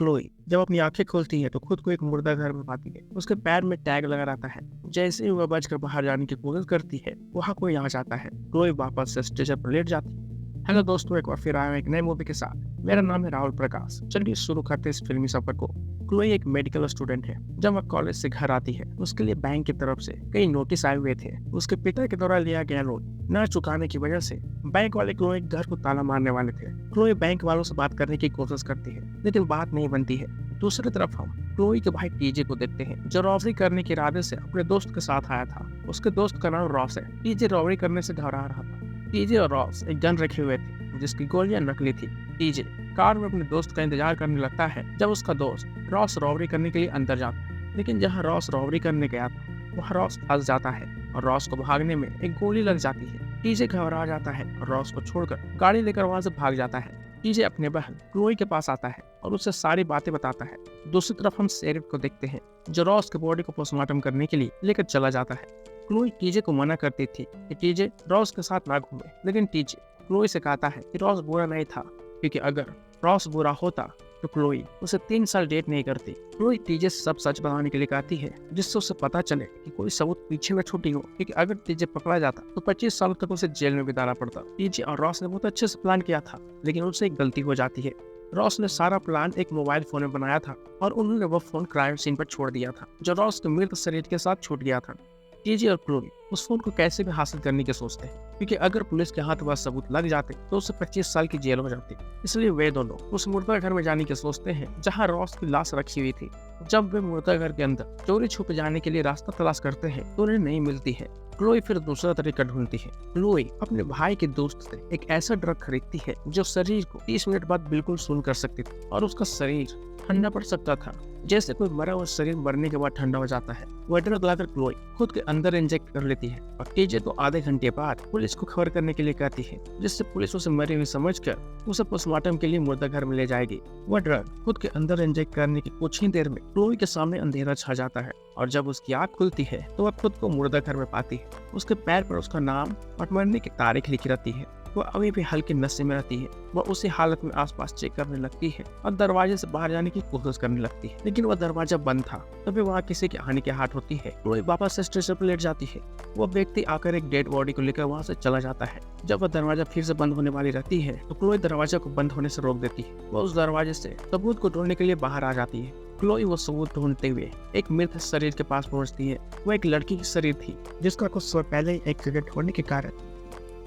Chloe जब अपनी आंखें खोलती है तो खुद को एक मुर्दा घर में पाती है। उसके पैर में टैग लगा रहता है। जैसे ही वह बचकर बाहर जाने की कोशिश करती है, वहाँ कोई आ जाता है। क्लोई वापस से स्टेशन पर लेट जाती है। हेलो दोस्तों, एक बार फिर आया हूं एक नए मूवी के साथ। मेरा नाम है राहुल प्रकाश। चलिए शुरू करते हैं इस फिल्मी सफर को। क्लोई एक मेडिकल स्टूडेंट है। जब वह कॉलेज से घर आती है, उसके लिए बैंक की तरफ से कई नोटिस आए हुए थे। उसके पिता के द्वारा लिया गया लोन न चुकाने की वजह से बैंक वाले क्लोई के घर को ताला मारने वाले थे। क्लोई बैंक वालों से बात करने की कोशिश करती है, लेकिन बात नहीं बनती है। दूसरी तरफ हम क्लोई के भाई टीजे को देखते हैं, जो रॉबरी करने के इरादे से अपने दोस्त के साथ आया था। उसके दोस्त का नाम रॉस है। टीजे रॉबरी करने से घबरा रहा था। टीजे और रॉस एक गन रखे हुए थे, जिसकी गोलियां नकली थी। टीजे कार में अपने दोस्त का इंतजार करने लगता है जब उसका दोस्त रॉस रॉबरी करने के लिए अंदर जाता है। लेकिन जहां रॉस रॉबरी करने गया था, वहां रॉस फंस जाता है और रॉस को भागने में एक गोली लग जाती है। टीजे घबरा जाता है और रॉस को छोड़कर गाड़ी लेकर वहां से भाग जाता है। टीजे अपने बहन क्लोई के पास आता है और उससे सारी बातें बताता है। दूसरी तरफ हम शेरिफ को देखते हैं, जो रॉस के बॉडी को पोस्टमार्टम करने के लिए लेकर चला जाता है। क्लोई टीजे को मना करती थी कि टीजे रॉस के साथ ना घूमे, लेकिन टीजे क्लोई से कहता है कि रॉस बुरा नहीं था, क्योंकि अगर रॉस बुरा होता तो क्लोई उसे 3 साल डेट नहीं करती। क्लोई टीजे से सब सच बताने के लिए कहती है, जिससे उसे पता चले कि कोई सबूत पीछे में छूटी हो, क्योंकि अगर टीजे पकड़ा जाता तो 25 साल तक उसे जेल में बिताना पड़ता। टीजे और रॉस ने बहुत अच्छे से प्लान किया था, लेकिन उनसे एक गलती हो जाती है। रॉस ने सारा प्लान एक मोबाइल फोन में बनाया था और उन्होंने वह फोन क्राइम सीन पर छोड़ दिया था, जो रॉस के मृत शरीर के साथ छूट गया था। टीजे और क्लोई उस फोन को कैसे भी हासिल करने की सोचते हैं, क्योंकि अगर पुलिस के हाथ वह सबूत लग जाते तो उसे 25 साल की जेल हो जाती। इसलिए वे दोनों उस मुर्दा घर में जाने की सोचते हैं जहां रॉस की लाश रखी हुई थी। जब वे मुर्दा घर के अंदर चोरी छुप जाने के लिए रास्ता तलाश करते हैं तो उन्हें नहीं मिलती है। क्लोई फिर दूसरा तरीका ढूंढती है। क्लोई अपने भाई के दोस्त से एक ऐसा ड्रग खरीदती है जो शरीर को 30 मिनट बाद बिल्कुल सुन कर सकती थी और उसका शरीर ठंडा पड़ सकता था, जैसे कोई मरा हुआ शरीर मरने के बाद ठंडा हो जाता है। वह ड्रग लाकर क्लोई खुद के अंदर इंजेक्ट कर लेती है और टीजे तो आधे घंटे बाद पुलिस को खबर करने के लिए कहती है, जिससे पुलिस उसे मरी हुई समझकर उसे पोस्टमार्टम के लिए मुर्दा घर में ले जाएगी। वह ड्रग खुद के अंदर इंजेक्ट करने की कुछ ही देर में क्लोई के सामने अंधेरा छा जाता है और जब उसकी आँख खुलती है तो वह खुद को मुर्दा घर में पाती है। उसके पैर पर उसका नाम और मरने की तारीख लिखी रहती है। वह अभी भी हल्के नशे में रहती है। वह उसी हालत में आसपास चेक करने लगती है और दरवाजे से बाहर जाने की कोशिश करने लगती है, लेकिन वह दरवाजा बंद था। तभी वहाँ किसी के आने की हाट होती है। क्लोई वापस से स्टेशन पर लेट जाती है। वह व्यक्ति आकर एक डेड बॉडी को लेकर वहाँ से चला जाता है। जब वह दरवाजा फिर से बंद होने वाली रहती है तो क्लोई दरवाजा को बंद होने से रोक देती है। वह उस दरवाजे से सबूत को ढूंढने के लिए बाहर आ जाती है। क्लोई वो सबूत ढूंढते हुए एक मृत शरीर के पास पहुंचती है। वह एक लड़की की शरीर थी, जिसका कुछ समय पहले एक्सीडेंट होने के कारण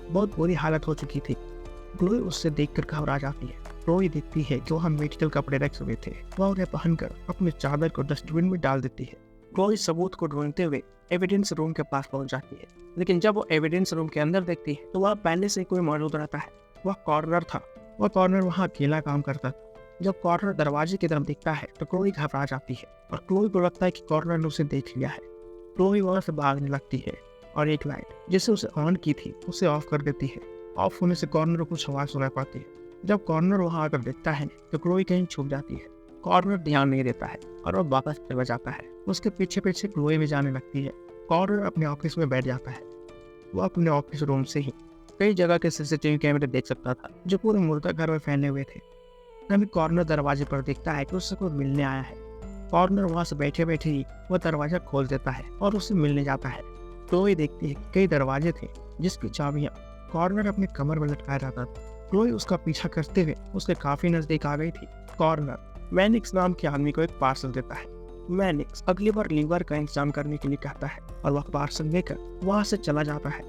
बहुत बुरी हालत हो चुकी थी। क्लोई उससे देखकर घबरा जाती है। क्लोई देखती है कि वहाँ मेडिकल कपड़े रखे हुए थे। वह उन्हें पहनकर अपने चादर को डस्टबिन में डाल देती है। क्लोई सबूत को ढूंढते हुए एविडेंस रूम के पास पहुंच जाती है, लेकिन जब वो एविडेंस रूम के अंदर देखती है तो वहाँ पहले से कोई मौजूद रहता है। वह कॉर्नर था। वह कॉर्नर वहाँ अकेला काम करता था। जब कॉर्नर दरवाजे की तरफ दिखता है तो क्लोई घबरा जाती है और क्लोई को लगता है कि कॉर्नर ने उसे देख लिया है। क्लोई वहाँ से भागने लगती है और एक लाइट जिसे उसे ऑन की थी उसे ऑफ कर देती है। ऑफ होने से कॉर्नर को कुछ आवाज सुनाई पाती है। जब कॉर्नर वहां आकर देखता है तो क्लोई कहीं छुप जाती है। कॉर्नर ध्यान नहीं देता है और वह वापस चला जाता है। उसके पीछे पीछे क्लोई भी जाने लगती है। कॉर्नर अपने ऑफिस में बैठ जाता है। वह अपने ऑफिस रूम से ही कई जगह के सीसीटीवी कैमरे देख सकता था, जो पूरे मुर्दा घर में फैले हुए थे। तभी कॉर्नर दरवाजे पर देखता है कि उससे कोई मिलने आया है। कॉर्नर वहां से बैठे बैठे ही वह दरवाजा खोल देता है और उससे मिलने जाता है। क्लोई देखती है कि कई दरवाजे थे जिसकी चाबियां कॉर्नर अपने कमर में लटकाया रहता था। क्लोई उसका पीछा करते हुए उसके काफी नजदीक आ गई थी। कॉर्नर मैनिक्स नाम के आदमी को एक पार्सल देता है। मैनिक्स अगली बार लीवर का इंतजाम करने के लिए कहता है और वह पार्सल लेकर वहां से चला जाता है।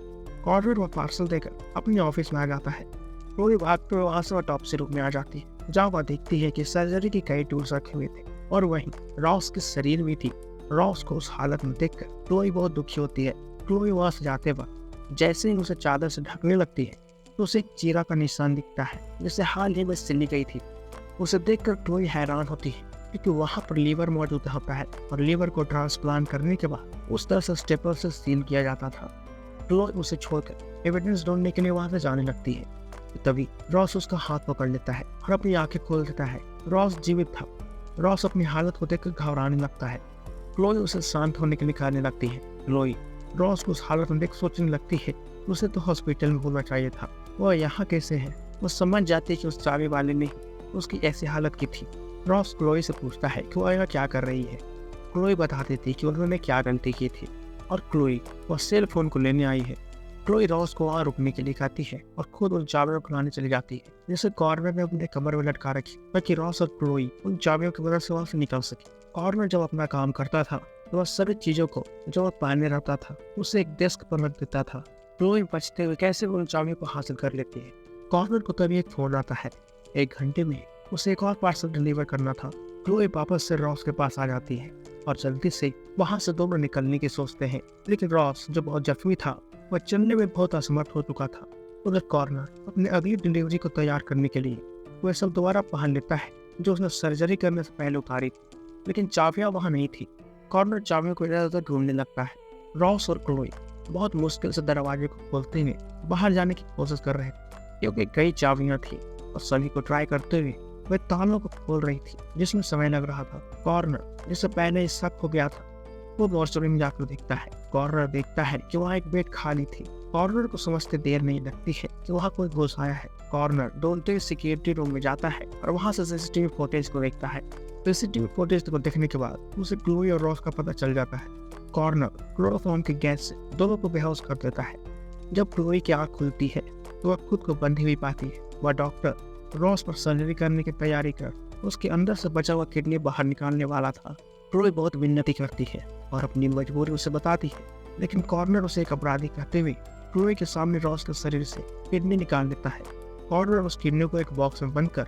कॉर्नर वह पार्सल देकर अपने ऑफिस में आ जाता है। क्लोई भागते हुए वहां से ऑटोप्सी रूम में आ जाती है, जहाँ वह देखती है कि सर्जरी के कई टूल्स रखे हुए थे और वहीं रॉस के शरीर में थी। रॉस को उस हालत में देखकर क्लोई बहुत दुखी होती है। क्लोई वहां से जाते वक्त जैसे ही उसे चादर से ढकने लगती है तो उसे एक चीरा का निशान दिखता है, जिसे हाल ही में सिली गई थी। उसे देखकर क्लोई हैरान होती है, क्योंकि वहां पर लीवर मौजूद होता है और लीवर को ट्रांसप्लांट करने के बाद उस तरह से स्टेपल से सील किया जाता था। क्लोई उसे छोड़कर एविडेंस ढूंढने के लिए वहां से जाने लगती है। तभी रॉस उसका हाथ पकड़ लेता है और अपनी आंखें खोल देता है। रॉस जीवित था। रॉस अपनी हालत को देखकर घबराने लगता है। क्लोई उसे शांत होने के लिए कहने लगती है। क्लोई रॉस को उस हालत में देख सोचने लगती है, उसे तो हॉस्पिटल में होना चाहिए था, वह यहाँ कैसे है। वो समझ जाती है कि उस चाबी वाले ने उसकी ऐसी हालत की थी। रॉस क्लोई से पूछता है कि वह यहाँ क्या कर रही है। क्लोई बता देती कि उन्होंने क्या गलती की थी और क्लोई वह सेल फोन को लेने आई है। क्लोई रॉस को वहाँ रुकने के लिए कहती है और खुद उन चाबियों को लाने चली जाती है, जिसे कॉर्नर ने अपने कमर में लटका रखी ताकि रॉस और क्लोई उन चाबियों की मदद से वहाँ से निकल सके। कॉर्नर जब अपना काम करता था तो वह सभी चीजों को जो वह पहने रहता था उसे एक डेस्क पर रख देता था। क्लोई बचते हुए कैसे उन चाबियों को हासिल कर लेती है। कॉर्नर को तभी एक फोन आता है। 1 घंटे में उसे एक और पार्सल डिलीवर करना था। क्लोई वापस से रॉस के पास आ जाती है और जल्दी से वहां से दोनों निकलने की सोचते हैं, लेकिन रॉस जो बहुत जख्मी था वह चलने में बहुत असमर्थ हो चुका था। उधर कॉर्नर अपनी अगली डिलीवरी को तैयार करने के लिए वह सब दोबारा पहन लेता है जो उसने सर्जरी करने से पहले उतारी थी, लेकिन चाबियां वहां नहीं थी। कॉर्नर चाबियों को इधर-उधर ढूंढने लगता है। रॉस और क्लोई बहुत मुश्किल से दरवाजे को खोलते हुए बाहर जाने की कोशिश कर रहे थे, क्योंकि कई चाबियां थी और सभी को ट्राई करते हुए वह तालों को खोल रही थी, जिसमें समय लग रहा था। कॉर्नर जिसे पहले ही शक हो गया था वो मॉर्चरी में जाकर देखता है। कॉर्नर देखता है कि वहाँ एक बेड खाली थी। कॉर्नर को समझते देर नहीं लगती है कि वहाँ कोई घुस आया है। कॉर्नर दौड़ते हुए सिक्योरिटी रूम में जाता है और वहाँ से सीसीटीवी फुटेज को देखता है। सीसीटीवी फुटेज को देखने के बाद उसे क्लोई और रॉस का पता चल जाता है। कॉर्नर क्लोरोफॉर्म के गैस से दोनों को बेहोश कर देता है। जब क्लोई की आँख खुलती है तो वह खुद को बंधी हुई पाती है। वह डॉक्टर रॉस पर सर्जरी करने की तैयारी कर उसके अंदर से बचा हुआ किडनी बाहर निकालने वाला था। क्लोई बहुत विनती करती है और अपनी मजबूरी उसे बताती है, लेकिन कॉर्नर उसे एक अपराधी कहते हुए क्लोई के सामने रॉस के शरीर से किडनी निकाल देता है। कॉर्नर उस किडनी को एक बॉक्स में बंद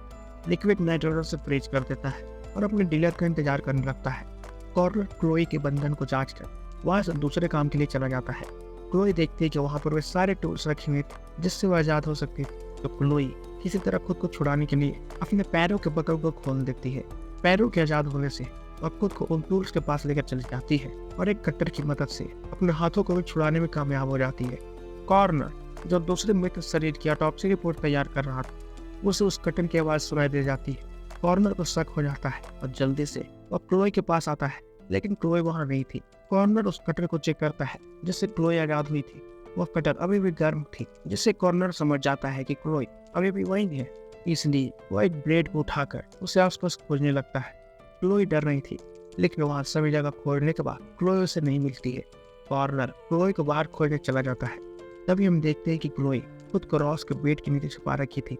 लिक्विड नाइट्रोजन से फ्रीज कर देता है और अपने डीलर का इंतजार करने लगता है। कॉर्नर क्लोई के बंधन को जांच कर वहां से दूसरे काम के लिए चला जाता है। क्लोई देखती है कि वहां पर वे सारे टूल्स रखे हुए थे जिससे वह आजाद हो सकती थी, तो क्लोई किसी तरह खुद को छुड़ाने के लिए अपने पैरों के बकल को खोल देती है। पैरों के आजाद होने से वह खुद को उन टूल्स के पास लेकर चली जाती है और एक कट्टर की मदद से अपने हाथों को भी छुड़ाने में कामयाब हो जाती है। कॉर्नर जो दूसरे मृत शरीर की ऑटोप्सी रिपोर्ट तैयार कर रहा था उसे उस कट्टर की आवाज सुनाई दे जाती है। कॉर्नर को शक हो जाता है और जल्दी से वह क्लोई के पास आता है, लेकिन क्लोई वहां नहीं थी। कॉर्नर उस कटर को चेक करता है जिससे क्लोई आजाद हुई थी। वह कटर अभी भी गर्म थी, जिससे कॉर्नर समझ जाता है कि क्लोई अभी भी वहीं है। इसलिए वह एक ब्लेड को उठाकर उसे आसपास खोजने लगता है। क्लोई डर रही थी, लेकिन वहां सभी जगह खोजने के बाद क्लोई उसे नहीं मिलती है। कॉर्नर क्लोई को बाहर खोजने चला जाता है। तभी हम देखते हैं कि क्लोई खुद को रॉस के बेड के नीचे छुपा रखी थी।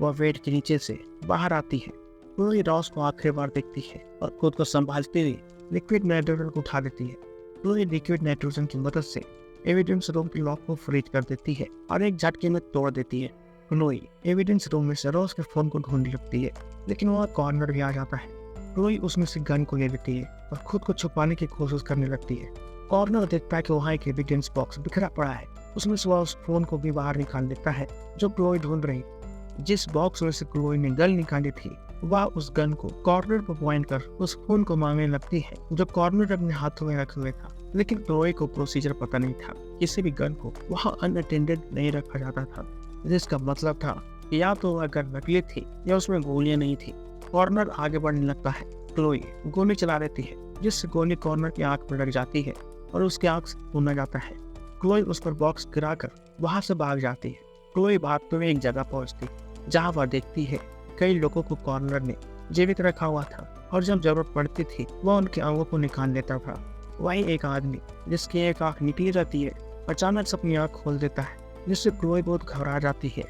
वह बेड के नीचे से बाहर आती है। क्लोई रॉस को आखिरी बार देखती है और खुद को संभालते हुए लिक्विड नाइट्रोजन को उठा देती है। क्लोई लिक्विड नाइट्रोजन की मदद से एविडेंस रूम के लॉक को फ्रीज कर देती है और एक झटके में तोड़ देती है। क्लोई एविडेंस रूम में से रॉस के फोन को ढूंढने लगती है, लेकिन वहाँ कॉर्नर भी आ जाता है। क्लोई उसमें से गन को ले लेती है और खुद को छुपाने की कोशिश करने लगती है। कॉर्नर देखता है कि वहाँ एक एविडेंस बॉक्स बिखरा पड़ा है। उसमें से वह उस फोन को भी बाहर निकाल लेता है जो क्लोई ढूंढ रही। जिस बॉक्स में से क्लोई ने गन निकाली थी वह उस गन को कॉर्नर पर पॉइंट कर उस फोन को मांगने लगती है जो कॉर्नर अपने हाथों में रखे हुए था। लेकिन क्लोई को प्रोसीजर पता नहीं था। किसी भी गन को वहाँ अनअटेंडेड नहीं रखा जाता था, जिसका मतलब था कि या तो वह गन नकली थी या उसमें गोलियां नहीं थी। कॉर्नर आगे बढ़ने लगता है। क्लोई गोली चला देती है, जिससे गोली कॉर्नर की आंख में लग जाती है और उसकी आंख से खून आ जाता है। क्लोई उस पर बॉक्स गिराकर वहां से भाग जाती है। क्लोई भागते हुए एक जगह पहुंचती जहां वह देखती है कई लोगों को कॉर्नर ने जीवित रखा हुआ था और जब जरूरत पड़ती थी वह उनके अंगों को निकाल लेता था। वही एक आदमी जिसकी एक आंख निकली रहती है अचानक से अपनी आंख खोल देता है, जिससे क्लोई बहुत घबरा जाती है।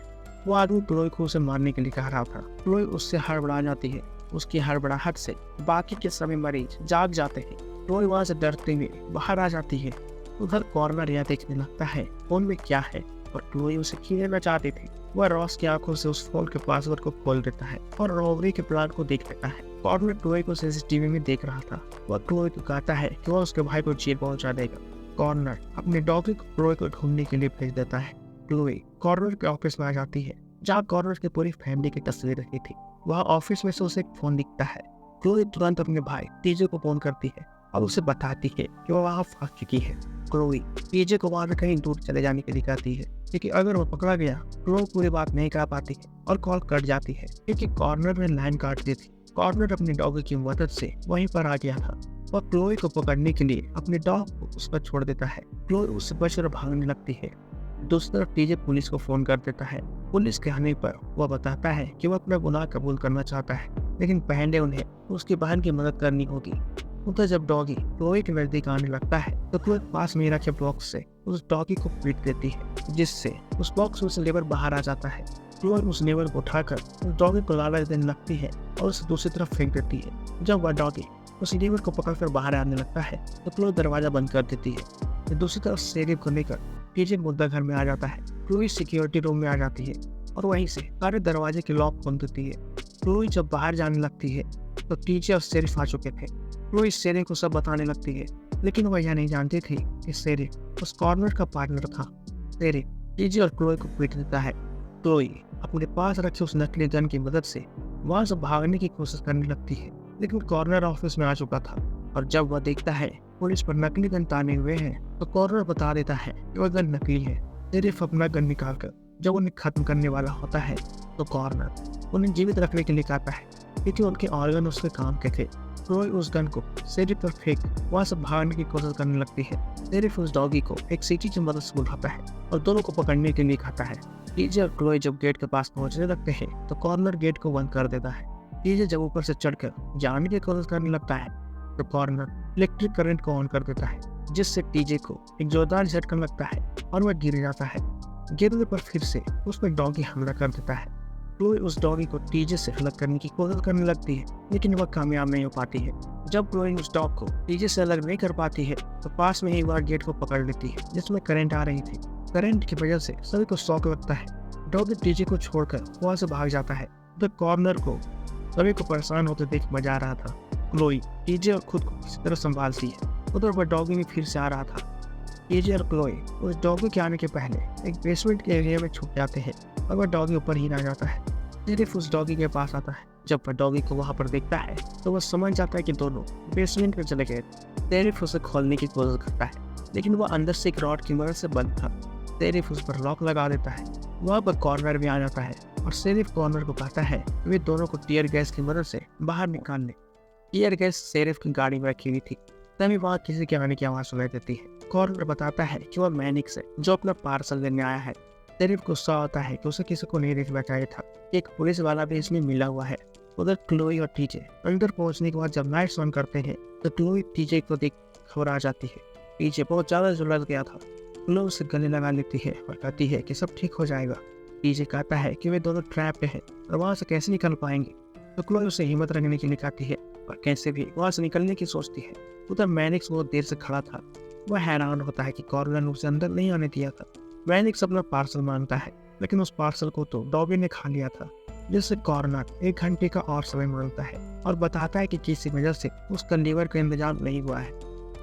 वो आदमी क्लोई को उसे मारने के लिए कह रहा था। क्लोई उससे हड़बड़ा जाती है। उसकी हड़बड़ाहट से बाकी के सभी मरीज जाग जाते हैं। क्लोई वहां से डरते हुए बाहर आ जाती है। उधर कॉर्नर यह देखने लगता है फोन में क्या है और क्लोई उसे छीनना चाहती थी। वह रॉस की आंखों से उस फोन के पासवर्ड को खोल देता है और रॉबरी के प्लान को देख लेता है। कॉर्नर क्लोई को सीसीटीवी में देख रहा था। वह क्लोई को कहता है कि वह उसके भाई को जेल पहुंचा देगा। कॉर्नर अपने डॉगी को क्लोई को ढूंढने के लिए भेज देता है। क्लोई कॉर्नर के ऑफिस में आ जाती है जहाँ कॉर्नर की पूरी फैमिली की तस्वीर रखी थी। वह ऑफिस में से उसे एक फोन दिखता है। क्लोई तुरंत अपने भाई टीजे को फोन करती है और उसे बताती है कि वह वहाँ फंस चुकी है। क्लोई टीजे को वहाँ से कहीं दूर चले जाने के लिए कहती है, क्योंकि अगर वो पकड़ा गया क्लोई पूरी बात नहीं कह पाती है और कॉल कट जाती है, क्योंकि कॉर्नर ने लाइन काट दी थी। कॉर्नर अपनी डॉगी की मदद से वहीं पर आ गया था। वह क्लोई को पकड़ने के लिए अपने डॉग को उस पर छोड़ देता है। क्लोई उससे बचकर भागने लगती है। दूसरी तरफ टीजे पुलिस को फोन कर देता है। पुलिस के आने पर वह बताता है कि वह अपना गुनाह कबूल करना चाहता है लेकिन पहले उन्हें उसकी बहन की मदद करनी होगी। उधर जब डॉगी क्लोई के नजदीक आने लगता है तो क्लोई पास में रखे बॉक्स से उस डॉगी को पीट देती है, जिससे उस बॉक्स में से लीवर बाहर आ जाता है। क्लोई उस लीवर को उठाकर उस डॉगी को लालच देने लगती है और उसे दूसरी तरफ फेंक देती है। जब वह डॉगी उस लीवर को पकड़कर बाहर आने लगता है तो क्लोई दरवाजा बंद कर देती है। दूसरी तरफ शेरिफ को लेकर टीजे मुद्दा घर में आ जाता है। क्लोई सिक्योरिटी रूम में आ जाती है और वहीं से सारे दरवाजे के लॉक खोल देती है। क्लोई जब बाहर जाने लगती है तो टीजे और शेरिफ आ चुके थे। क्लोई शेरिफ को सब बताने लगती है, लेकिन वह यह नहीं जानती थी कि शेरिफ उस कॉर्नर का पार्टनर था। शेरिफ टीजे और क्लोई को पीट देता है। क्लोई अपने पास रखे उस नकली गन की मदद से वहां से भागने की कोशिश करने लगती है, लेकिन कॉर्नर ऑफिस में आ चुका था। और जब वह देखता है पुलिस पर नकली गन ताने हुए हैं तो कॉर्नर बता देता है कि वह गन नकली है। शेरिफ अपना गन निकालकर जब उन्हें खत्म करने वाला होता है तो कॉर्नर उन्हें जीवित रखने के लिए कहता है, क्योंकि उनके ऑर्गन उसके काम के थे। क्लोई उस गन को शेरिफ पर फेंक वहां से भागने की कोशिश करने लगती है। शेरिफ उस डॉगी को एक सीटी की मदद से बुलाता है और दोनों को पकड़ने के लिए कहता है। टीजे और क्लोई जब गेट के पास पहुंचने लगते हैं तो कॉर्नर गेट को बंद कर देता है। टीजे जब ऊपर से चढ़कर जाने की कोशिश करने लगता है तो कॉर्नर इलेक्ट्रिक करंट को ऑन कर देता है, जिससे टीजे को एक जोरदार झटका लगता है और वह गिर जाता है। गिरने पर फिर से उस पर डॉगी हमला कर देता है। क्लोई उस डॉगी को टीजे से अलग करने की कोशिश करने लगती है, लेकिन वह कामयाब नहीं हो पाती है। जब क्लोई उस डॉग को टीजे से अलग नहीं कर पाती है तो पास में ही वह गेट को पकड़ लेती है जिसमें करंट आ रही थी। करंट की वजह से सभी को शॉक लगता है। डॉगी टीजे को छोड़कर वहां से भाग जाता है। तो कॉर्नर को सभी को परेशान होते देख मजा आ रहा था। क्लोई टीजे और खुद को किसी तरह संभालती है। उधर वह डॉगी भी फिर से आ रहा था। टीजे और क्लोई उस डॉगी के आने के पहले एक बेसमेंट के एरिया में छुप जाते हैं और वह डॉगी ऊपर ही रह जाता है। शेरिफ उस डॉगी के पास आता है। जब वह डॉगी को वहां पर देखता है तो वह समझ जाता है कि दोनों बेसमेंट में चले गए। शेरिफ उसे खोलने की कोशिश करता है, लेकिन वह अंदर से एक रॉड की मदद से बंद था। शेरिफ उस पर लॉक लगा देता है। वहाँ पर कॉर्नर भी आ जाता है और शेरिफ कॉर्नर को कहता है कि वे दोनों को टीयर गैस की मदद से बाहर निकाल ले। टीयर गैस शेरिफ की गाड़ी में रखी हुई थी, तभी वहाँ किसी के आने की आवाज़ सुनाई देती है। कॉर्नर बताता है कि वह मैनिक्स है जो अपना पार्सल लेने आया है। शेरिफ गुस्सा होता है कि उसे किसी को नहीं देखना चाहिए था। एक पुलिस वाला भी इसमें मिला हुआ है। उधर क्लोई और टीजे अंदर पहुंचने के बाद जब लाइट्स ऑन करते हैं तो क्लोई टीजे को देख घबरा जाती है। टीजे बहुत ज्यादा झुलस गया था। क्लोई उसे गले लगा लेती है और कहती है कि सब ठीक हो जाएगा। टीजे कहता है कि वे दोनों ट्रैप पे हैं और वहां से कैसे निकल पाएंगे। तो क्लोई उसे हिम्मत रखने के लिए कहती है और कैसे भी वहां से निकलने की सोचती है। उधर मैनिक्स बहुत देर से खड़ा था। वह हैरान होता है कि कॉर्नर ने उसे अंदर नहीं आने दिया था। मैनिक्स अपना पार्सल मांगता है, लेकिन उस पार्सल को तो डॉगी ने खा लिया था, जिससे कॉर्नर 1 घंटे का और समय मांगता है और बताता है कि किसी वजह से उसका लीवर का इंतजाम नहीं हुआ है।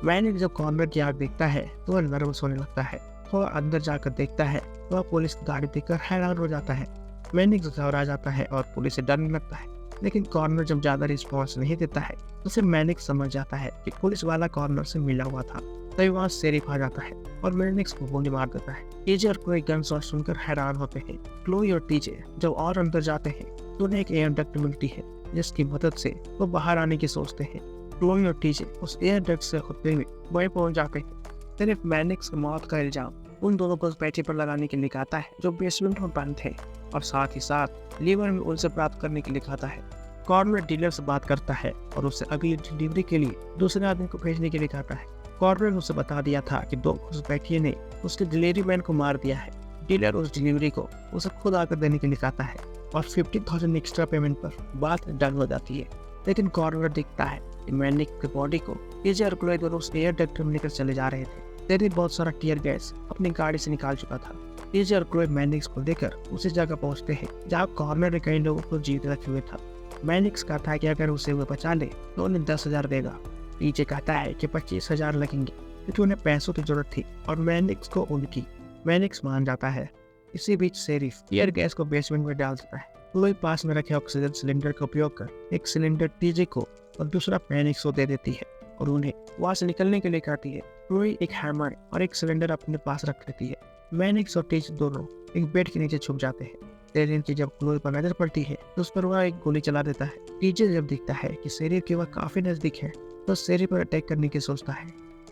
मैनिक्स जब कॉर्नर की आग देखता है तो वह नर्वस होने लगता है। वह अंदर जाकर देखता है तो वह पुलिस की गाड़ी देखकर हैरान हो जाता है। मैनिक्स घबरा जाता है और पुलिस से डरने लगता है, लेकिन कॉर्नर जब ज्यादा रिस्पॉन्स नहीं देता है तो फिर मैनिक्स समझ जाता है कि पुलिस वाला कॉर्नर से मिला हुआ था। तभी वहाँ शेरिफ आ जाता है और मैनिक्स को गोली मार देता है। टीजे और क्लोई गन शॉट सुनकर हैरान होते हैं। क्लोई और टीजे जब और अंदर जाते हैं तो उन्हें एक एयर डक्ट मिलती है, जिसकी मदद से वो बाहर आने की सोचते हैं। क्लोई और टीजे उस एयर डक्ट से होते हुए वहीं पहुंच जाते हैं। सिर्फ मैनिक्स की मौत का इल्जाम उन दोनों को उस बैटरी पर लगाने के लिए कहता है जो बेसमेंट में बंद थे, और साथ ही साथ लीवर में उनसे प्राप्त करने के लिए कहता है। कॉर्नर डीलर से बात करता है और उसे अगली डिलीवरी के लिए दूसरे आदमी को भेजने के लिए कहता है। कॉर्नर ने उसे बता दिया था कि दो घुसपैठिए ने उसके डिलीवरी मैन को मार दिया है। डीलर उस डिलीवरी को उसे खुद आकर देने के लिए कहता है और 50,000 एक्स्ट्रा पेमेंट पर बात डन हो जाती है। लेकिन कॉर्नर दिखता है कि मैनिक की बॉडी को टीजे और क्लोई दोनों उस एयर डक्ट में लेकर चले जा रहे थे। तेरी बहुत सारा टीयर गैस अपनी गाड़ी से निकाल चुका था। टीजे और क्लोई मैनिक्स को लेकर उसी जगह पहुंचते हैं जहाँ कॉर्नर ने कई लोगों को जीवित रखे हुए था। मैनिक्स कहता है कि अगर उसे वो बचा ले तो उन्हें 10,000 देगा। टीजे कहता है कि 25,000 लगेंगे, क्योंकि उन्हें पैसों की जरूरत थी और मैनिक्स को उनकी। मैनिक्स मान जाता है। इसी बीच शेरिफ टीयर गैस को बेसमेंट में डाल देता है। क्लोई पास में रखे ऑक्सीजन सिलेंडर का उपयोग कर एक सिलेंडर टीजे को और दूसरा मैनिक्स को दे देती है और उन्हें वहां से निकलने के लिए कहती है। क्लोई एक हैमर और एक सिलेंडर अपने पास रख लेती है। मैनिक्स और टीजे दोनों एक बेड के नीचे छुप जाते हैं। शेरिफ की जब क्लोई पर नजर पड़ती है तो उस पर वह एक गोली चला देता है। टीजे जब दिखता है कि शेरिफ के वह काफी नजदीक है तो शेरिफ पर अटैक करने की सोचता है,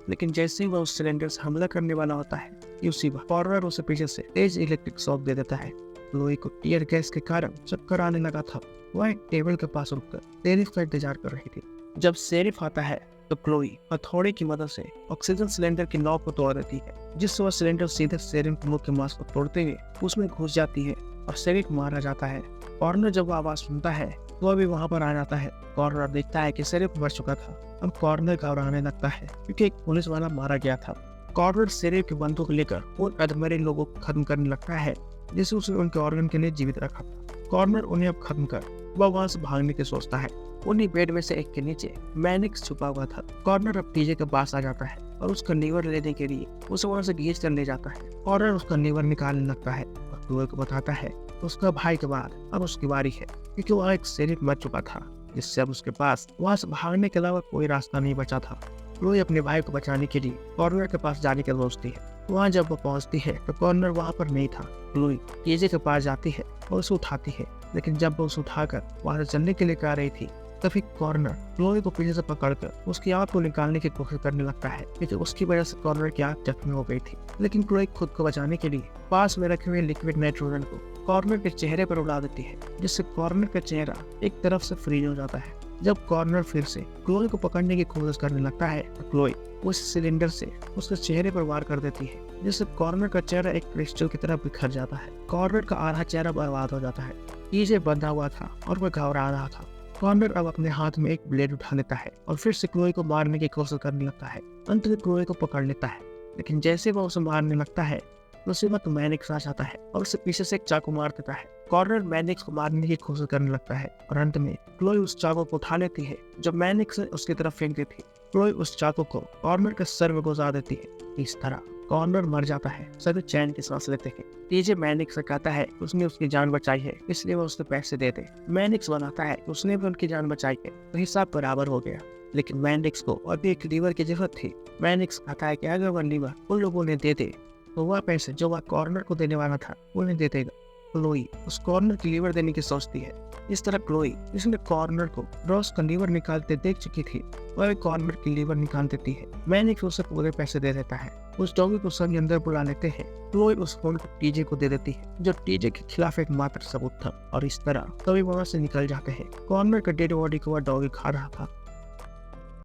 लेकिन जैसे ही वह उस सिलेंडर से हमला करने वाला होता है कि उसी वक्त कॉर्नर उसे पीछे से तेज इलेक्ट्रिक शॉक दे देता है। क्लोई को टीयर गैस के कारण चक्कर आने लगा था। वह एक टेबल के पास रुककर शेरिफ का इंतजार कर रही थी। जब शेरिफ आता है तो क्लोई हथौड़े की मदद से ऑक्सीजन सिलेंडर की नॉब को तोड़ देती है, जिससे वह सिलेंडर सीधे शेरिफ के मुंह के मांस को तोड़ते हुए उसमें घुस जाती है और शेरिफ मारा जाता है। कॉर्नर जब वो आवाज सुनता है तो वह भी वहां पर आ जाता है। कॉर्नर देखता है कि शेरिफ मर चुका था। अब कॉर्नर घबराने लगता है क्योंकि एक पुलिस वाला मारा गया था। कॉर्नर शेरिफ की बंदूक लेकर उन अधमरे लोगों को खत्म करने लगता है जिसे उसने उनके ऑर्गन के लिए जीवित रखा था। कॉर्नर उन्हें अब खत्म कर वह वहां से भागने की सोचता है। उन्हीं बेड में से एक के नीचे मैनिक्स छुपा हुआ था। कॉर्नर अब टीजे के पास आ जाता है और उसका लीवर लेने के लिए उसे वहां से खींच कर ले जाता है। कॉर्नर उसका लीवर निकालने लगता है और क्लोई को बताता है उसका भाई के बाद अब उसकी बारी है, क्योंकि वह एक शेरिफ मर चुका था, जिससे अब उसके पास वहां से भागने के अलावा कोई रास्ता नहीं बचा था। क्लोई अपने भाई को बचाने के लिए कॉर्नर के पास जाने की सोचती है। वहाँ जब वो पहुंचती है तो कॉर्नर वहाँ पर नहीं था। क्लोई टीजे के पास जाती है और उसे उठाती है, लेकिन जब वो उसे उठाकर वहाँ से चलने के लिए कह रही थी तभी कॉर्नर क्लोई को पीछे से पकड़कर उसकी आंख को निकालने की कोशिश करने लगता है, क्योंकि उसकी वजह से कॉर्नर की आंख जख्मी हो गई थी। लेकिन क्लोई खुद को बचाने के लिए पास में रखे हुए लिक्विड नाइट्रोजन को कॉर्नर के चेहरे पर उड़ा देती है, जिससे कॉर्नर का चेहरा एक तरफ से फ्रीज हो जाता है। जब कॉर्नर फिर से क्लोई को पकड़ने की कोशिश करने लगता है तो क्लोई उस सिलेंडर से उसके चेहरे पर वार कर देती है, जिससे कॉर्नर का चेहरा एक क्रिस्टल की तरह बिखर जाता है। कॉर्नर का आधा चेहरा बर्बाद हो जाता है। टीजे बंधा हुआ था और वह घबरा रहा था। कॉर्नर अब अपने हाथ में एक ब्लेड उठा लेता है और फिर से क्लोई को मारने की कोशिश करने लगता है। अंत में क्लोई को पकड़ लेता है, लेकिन जैसे वह उसे मारने लगता है उसी वक्त मैनिक्स आ जाता है और उसे पीछे से एक चाकू मार देता है। कॉर्नर मैनिक्स को मारने की कोशिश करने लगता है और अंत में क्लोई उस चाकू को उठा लेती है जो मैनिक्स उसकी तरफ फेंक देती है। क्लोई उस चाकू को कॉर्नर के सर में घुसा देती है। इस तरह कॉर्नर मर जाता है। सभी चैन की सांस लेते हैं। टीजे मैनिक्स से कहता है उसने उसकी जान बचाई है, इसलिए वो उससे पैसे दे दे। मैनिक्स बनाता है उसने भी उनकी जान बचाई है, तो हिसाब बराबर हो गया। लेकिन मैनिक्स को अभी एक लीवर की जरूरत थी। मैनिक्स कहता है कि अगर वह लीवर उन लोगों ने दे दे तो वह पैसे जो वह कॉर्नर को देने वाला था उन्हें दे देगा। क्लोई उस कॉर्नर की लीवर देने की सोचती है। इस तरह क्लोई, जिसने कॉर्नर को रॉस का लीवर निकालते देख चुकी थी, वह भी कॉर्नर की लीवर निकाल देती है। मैनिक्स उसे पूरे पैसे दे देता है। उस डॉगी को सभी अंदर बुला लेते हैं। क्लोई उस फोन को टीजे को दे देती है, जो टीजे के खिलाफ एक मात्र सबूत था, और इस तरह सभी वहां से निकल जाते हैं। कॉर्नर के डेड बॉडी को वह डॉगी खा रहा था।